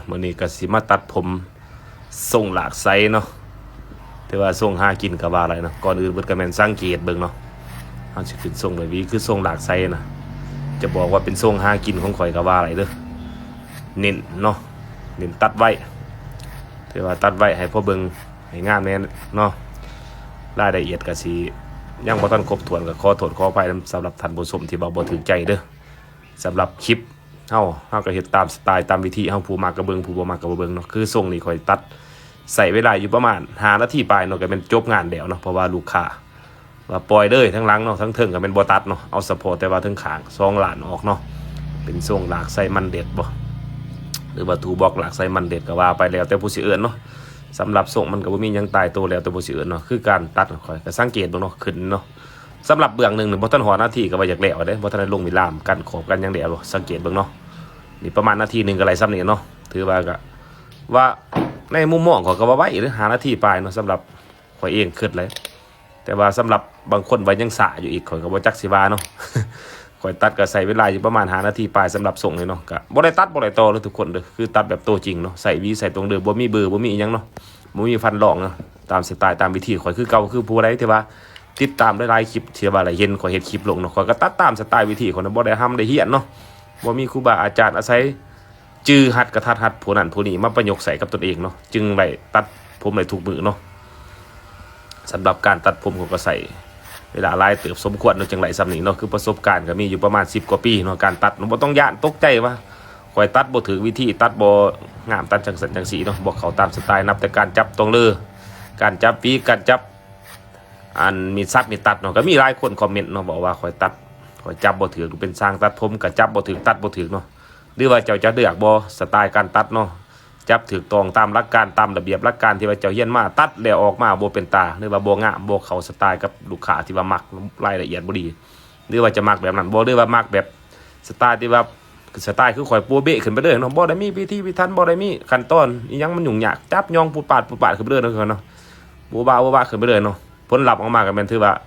มื้อนี้ก็สิมาตัดผมทรงหลากไซส์เนาะแต่ว่าทรงหากินก็ว่าอะไรเนาะก่อนอื่นเพิ่นก็แม่นสังเกตเบิ่งเนาะเฮาสิขึ้นทรงแบบนี้คือทรงหลากไซส์นะจะบอกว่าเป็นทรงหากินของข่อยก็ว่าอะไรเด้อเน้นเนาะเน้นตัดไว้แต่ว่าตัดไว้ให้พอเบิ่งให้งามแน่เนาะรายละเอียดก็สิยังบ่ทันครบถ้วนก็ขอโทษขออภัยสำหรับท่านผู้ชมที่บ่ถึงใจเด้อสำหรับคลิปเฮาก็เฮ็ดตามสไตล์ตามวิธีเฮาผู้มักก็เบิ่งผู้บ่มักก็บ่เบิ่งเนาะคือทรงนี้ข่อยตัดใส่เวลาอยู่ประมาณ5นาทีปลายเนาะก็เป็นจบงานแล้วเนาะเพราะว่าลูกค้าว่าปล่อยเด้อทั้งหลังเนาะทั้งเทิงก็เป็นบ่ตัดเนาะเอาสะโพกแต่ว่าทั้งข้าง2ล้านออกเนาะเป็นทรงหลากใส่มันเด็ดบ่หรือว่าทูบ็อกหลากใส่มันเด็ดก็ว่าไปแล้วแต่ผู้สิเอิ้นเนาะสำหรับทรงมันก็บ่มีหยังตายตัวแล้วแต่ผู้สิเอิ้นเนาะคือการตัดข่อยก็สังเกตเบิ่งเนาะขึ้นเนาะสำหรับเบื้องหนึ่งบ่ทันหอนาทีก็ว่าอยากแล้วเด้บ่ทันได้ลงมีลามกันขอบกันหยังแล้วสังเกตเบิ่งเนาะนี่ประมาณนาทีนึงก็ไหลซ้ำนี่เนาะถือว่าก็ว่าในมุมมองของก็ว่าไว้หรือหานาทีปลายเนาะสำหรับข่อยเองคิดเลยแต่ว่าสำหรับบางคนไว้ยังสะอยู่อีกข่อยก็บ่จักสิว่าเนาะ ข่อยตัดก็ใส่เวลาอยู่ประมาณ5นาทีปลายสำหรับส่งเลยเนาะก็บ่ได้ตัดบ่ได้ต่อเลยทุกคนเด้อคือตัดแบบโตจริงเนาะใส่วีใส่ตรงเด้อบ่มีเบอร์บ่มีอีหยังเนาะบ่มีฟันหลอกเนาะตามสไตล์ตามวิธีข่อยคือเก่าคือผู้ใดที่ว่าติดตามได้หลายคลิปที่ว่าอะไรเห็นข่อยเฮ็ดคลิปลงเนาะข่อยก็ตัดตามสไตล์วิธีข่อยบ่ได้ห้ำได้เฮียนเนาะบ่มีครูบาอาจารย์อาศัยจื้อหัดกระทัดหัดผู้นั้นผู้นี้มาประยุกต์ใส่กับตนเองเนาะจึงได้ตัดผมได้ถูกมือเนาะสำหรับการตัดผมผมก็ใส่เวลาหลายเติบสมควรเนาะจังไรสำนี้เนาะคือประสบการณ์ก็มีอยู่ประมาณ10 กว่าปีเนาะการตัดบ่ต้องย่านตกใจว่าข่อยตัดบ่ถือวิธีตัดบ่งามตัดจังสันจังสีเนาะบ่เข้าตามสไตล์นับแต่การจับตรงเลยการจับปีการจับอันมีซัดมีตัดเนาะก็มีหลายคนคอมเมนต์เนาะบอกว่าข่อยตัดข่อยจับบ่ถือเป็นสร้างตัดผมก็จับบ่ถือตัดบ่ถือเนาะหรือว่าเจ้าจะเลือกบ่สไตล์การตัดเนาะจับถือตรงตามหลักการตามระเบียบหลักการที่ว่าเจ้าเฮียนมาตัดแล้วออกมาบ่เป็นตาหรือว่าบ่งามบ่เข้าสไตล์กับลูกค้าที่ว่ามักรายละเอียดบ่ดีหรือว่าจะมักแบบนั้นบ่หรือว่ามักแบบสไตล์ที่ว่าสไตล์คือข่อยโปเบะขึ้นไปเลยเนาะบ่ได้มีพิธีพิธันบ่ได้มีขั้นตอนอีหยังมันยุ่งยากจับยองปูดปาดขึ้นไปเลยเนาะบ่บ้าขึ้นไปเลยเนาะผลลัพธ์ออกมาก็แม่นถือว่า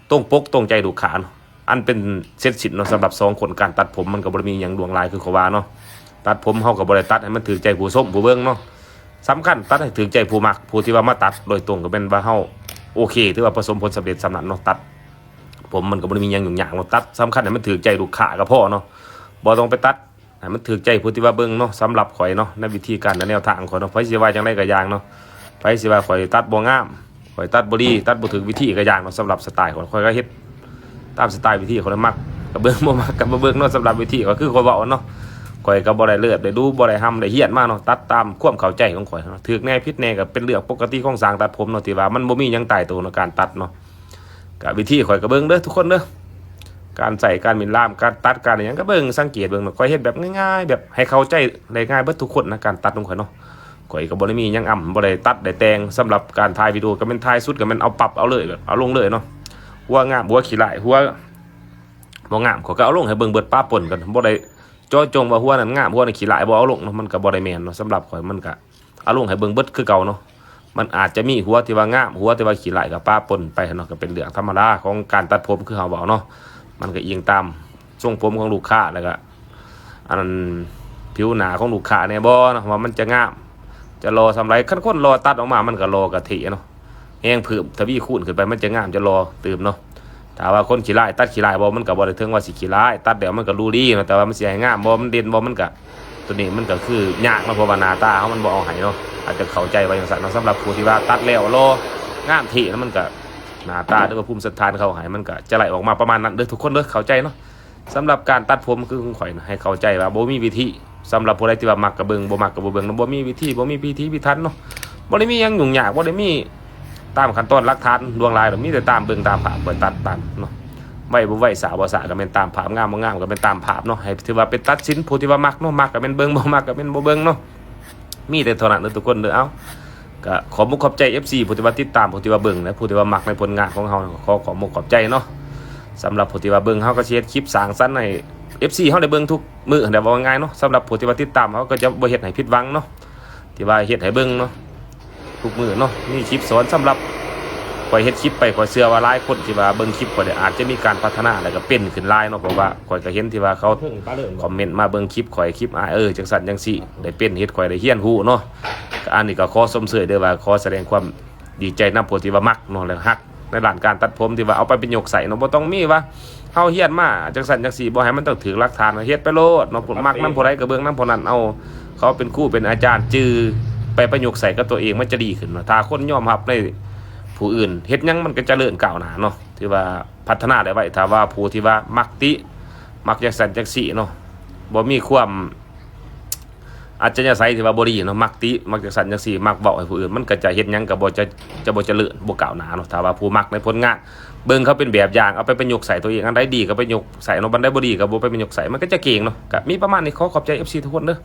ตรงปกตรงใจลูกค้าเนาะอันเป็นเสร็จสิ้นเนาะสำหรับ2คนการตัดผมมันก็บ่ได้มีหยังลวงลายคือเขาว่าเนาะตัดผมเฮาก็บ่ได้ตัดให้มันถูกใจผู้ชมผู้เบิ่งเนาะสำคัญตัดให้ถูกใจผู้มักผู้ที่ว่ามาตัดโดยตรงก็เป็นว่าเฮาโอเคถือว่าประสบผลสำเร็จสำนั้นเนาะตัดผมมันก็บ่ได้มีหยังยุ่งยากเนาะตัดสำคัญให้มันถูกใจลูกค้าก็พอเนาะบ่ต้องไปตัดให้มันถูกใจผู้ที่ว่าเบิ่งเนาะสำหรับข่อยเนาะในวิธีการและแนวทางข่อยเนาะไผสิว่าจังได๋ก็อย่างเนาะไผสิว่าข่อยตัดบ่งามข่อยตัดบ่ดีตัดบ่ถูกวิธีก็อย่างเนาะสำหรับสไตล์ข่อยก็เฮ็ดตามสไตล์วิธีข่อยมักก็เบิ่งบ่มักก็บ่เบิ่งเนาะสำหรับวิธีก็คือข่อยเว้าเนาะข่อยก็บ่ได้เลือดได้ดูบ่ได้ห้ำได้เฮียนมาเนาะตัดตามความเข้าใจของข่อยเนาะถูกแน่ผิดแน่ก็เป็นเรื่องปกติของสร้างตัดผมเนาะที่ว่ามันบ่มีหยังตายตัวในการตัดเนาะก็วิธีข่อยก็เบิ่งเด้อทุกคนเด้อการใส่การมินล่ามการตัดการอะไรหยังก็เบิ่งสังเกตเบิ่งเนาะข่อยเฮ็ดแบบง่ายๆแบบให้เข้าใจได้ง่ายเบิดทุกคนนะการตัดของข่อยเนาะข่อยก็บ่ได้มีหยังบ่ได้ตัดได้แต่งสำหรับการถ่ายวิดีโอก็เป็นถ่ายสุดก็แม่นเอาปรับเอาเลยเอาลงเลยเนาะหัวงามหัวขี้ลายหัวบ่งามข่อยก็เอาลงให้เบิ่งเบิดป้าป่นกันบ่ได้จ่อจงว่าหัวนั้นงามหัวนั้นขี้หลายบ่เอาลงเนาะมันก็บ่ได้แม่นเนาะสำหรับข่อยมันก็เอาลงให้เบิ่งเบิดคือเก่าเนาะมันอาจจะมีหัวที่ว่างามหัวที่ว่าขี้หลายก็ป้าปนไปเนาะก็เป็นเรื่องธรรมดาของการตัดผมคือเฮาเว้าเนาะมันก็อิงตามทรงผมของลูกค้าแล้วก็อันนั้นผิวหน้าของลูกค้าเนี่ยบ่เนาะว่ามันจะงามจะรอสำไรคันคนรอตัดออกมามันก็รอกะทิเนาะแฮงเพิ่มทวีคูณขึ้นไปมันจะงามจะรอตื่มเนาะถ้าว่าคนขี้ร้ายตัดขี้ร้ายบ่มันก็บ่ได้ถึงว่าสิขี้ร้ายตัดเดี๋ยวมันก็รู้ดีเนาะแต่ว่ามันสิให้งามบ่มันเด่นบ่มันก็ตัวนี้มันก็คือยากเนาะเพราะว่าหน้าตาเฮามันบ่เอาให้เนาะอาจจะเข้าใจว่าจังซั่นเนาะสำหรับผู้ที่ว่าตัดแล้วรองามที่แล้วมันก็หน้าตาหรือว่าภูมิสันฐานเขาให้มันก็จะไหลออกมาประมาณนั้นเด้อทุกคนเด้อเข้าใจเนาะสำหรับการตัดผมคือของข่อยนะให้เข้าใจว่าบ่มีวิธีสำหรับผู้ใดที่ว่ามักก็เบิ่งบ่มักก็บ่เบิ่งเนาะบ่มีวิธีบ่มีพิธีพิธันเนาะบ่ได้มีหยังยุ่งยากบ่ได้มีตามขั้นตอนหลักฐานลวงลายหรอกมีแต่ตามเบิ่งตามภาพเปิดตัดตามเนาะไว้บ่ไว้สาบ่สาก็เป็นตามภาพงามบ่งามก็เป็นตามภาพเนาะให้ถือว่าเป็นตัดสินผู้ที่ว่ามักเนาะมักก็เป็นเบิ่งบ่มักก็เป็นบ่เบิ่งเนาะมีแต่เท่านั้นเด้อทุกคนเด้อเอาก็ขอมุกขอบใจ FC ผู้ที่ว่าติดตามผู้ที่ว่าเบิ่งและผู้ที่ว่ามักในผลงานของเฮาขอมุกขอบใจเนาะสำหรับผู้ที่ว่าเบิ่งเฮาก็สิเฮ็ดคลิปสร้างสรรค์ให้ FC เฮาได้เบิ่งทุกมื้อได้ว่าง่ายเนาะสำหรับผู้ที่ว่าติดตามเฮาก็จะบ่เฮ็ดให้ผิดหวังเนาะที่ว่าเฮ็ดให้เบิ่งเนาะทุกมื้อเนาะมีคลิปสอนสำหรับ ข่อยเฮ็ดคลิปไปข่อยเชื่อว่าหลายคนที่ว่าเบิ่งคลิปข่อยอาจจะมีการพัฒนาแล้วก็เป็นขึ้นหลายเนาะเพราะว่าข่อยก็เห็นที่ว่าเขาคอมเมนต์มาเบิ่งคลิปข่อยคลิปจังซั่นจังซี่ได้เป็นเฮ็ดข่อยได้เรียนรู้เนาะอันนี้ก็ขอชมเชยเด้อว่าขอแสดงความดีใจนำผู้ที่ว่ามักเนาะแล้วฮักในด้านการตัดผมที่ว่าเอาไปเป็นหยกใส่เนาะบ่ต้องมีว่าเฮาเฮียนมาจังซั่นจังซี่บ่ให้มันต้องถือหลักฐานเฮ็ดไปโลดเนาะผู้มักนำผู้ใดก็เบิ่งนำผู้นั้นเอาเขาเป็นครูเป็นอาจารย์จื้อไปประยุกต์ใส่กับตัวเองมันจะดีขึ้นเนาะถ้าคนยอมรับในผู้อื่นเฮ็ดหยังมันก็เจริญก้าวหน้าเนาะที่ว่าพัฒนาได้ไว้ถ้าว่าผู้ที่ว่ามักติมักจังซั่นจังซี่เนาะบ่มีความอาจจะใส่ที่ว่าบ่ดีเนาะมักติมักจังซั่นจังซี่มักเว้าให้ผู้อื่นมันก็จะเฮ็ดหยังก็บ่บ่เจริญบ่ก้าวหน้าเนาะถ้าว่าผู้มักในผลงานเบิ่งเขาเป็นแบบอย่างเอาไปประยุกต์ใส่ตัวเองอันใดดีก็ไปประยุกต์ใส่เนาะบันไดบ่ดีก็บ่ไปประยุกต์ใส่มันก็จะเก่งเนาะก็มีประมาณนี้ขอขอบใจ FC ทุกคนเด้อ